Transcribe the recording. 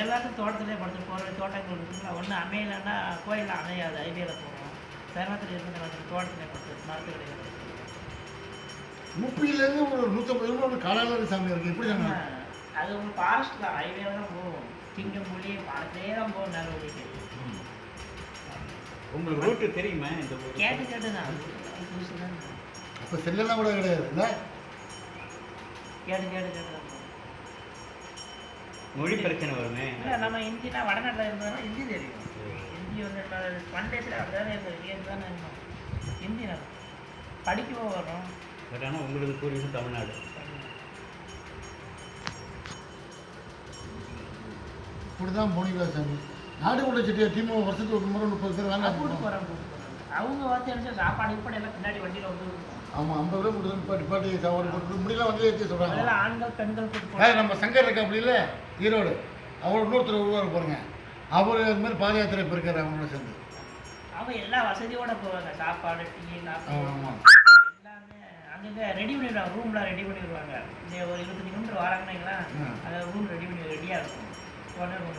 எல்லாத்தையும் தோட்டத்திலே படுத்து போகிற தோட்டங்கள் இருக்குங்களா ஒன்று அமையலைன்னா கோயிலில் அமையாது ஐடியாவில் போகிறோம் தருமத்தில் இருக்கிற தோட்டத்திலே படுத்து மரத்து கிடையாது முப்பிலேருந்து ஒரு 150 கிலோமீட்டர் காலாளர் சாமி இருக்குது எப்படி தானே அது உங்களுக்கு ஃபாரஸ்ட் தான் ஹைவேல தான் போகும் திங்கம் புள்ளி பாலத்திலே தான் போகும் நேரம் வழிக்கு உங்களுக்கு ரூட்டு தெரியுமா இந்த கேட்டு கேட்டு தான் புதுசு தான் அப்போ செல்லெல்லாம் கூட கிடையாது இல்லை கேட்டு கேட்டு கேட்டு தான் மொழி பிரச்சனை வருமே இல்லை நம்ம ஹிந்தினா வடநாட்டில் இருந்ததுன்னா ஹிந்தி தெரியும் ஹிந்தி வந்து ஒன் டேஸில் அப்படி தானே இருந்தது கேட்டு தானே இருந்தோம் ஹிந்தி நம்ம படிக்கவும் வரும் பட் ஆனால் உங்களுக்கு பூர்வீகம் தமிழ்நாடு இப்படி தான் போனீங்களா சாமி நாடு உள்ள செட்டியார் டீம் வருஷத்துக்கு ஒரு முறை 30 பேர் வாங்க கூட்டு போகிறோம் அவங்க வந்து என்ன சாப்பாடு இப்படி எல்லாம் பின்னாடி வண்டியில் வந்து ஆமாம் 50 ரூபா கொடுத்து பாட்டி சாப்பாடு கொடுத்து முடியலாம் வந்து ஏற்றி சொல்கிறாங்க அதெல்லாம் ஆண்கள் பெண்கள் கூட்டு நம்ம சங்கர் இருக்கா அப்படி இல்லை ஈரோடு அவர் இன்னொருத்தர் உருவாக போகிறேங்க அவர் அது மாதிரி பாத யாத்திரை இப்போ இருக்காரு அவங்களோட சேர்ந்து அவங்க எல்லா வசதியோட போவாங்க சாப்பாடு டீ காஃபி ஆமாம் எல்லாமே அங்கங்கே ரெடி பண்ணிடுவாங்க ரூம்லாம் ரெடி பண்ணிடுவாங்க இந்த ஒரு 20 கிலோமீட்டர் வராங்கன்னா அதை ரூம் ரெடி பண்ணி ரெடியாக இருக்கும் உடனே ரூம்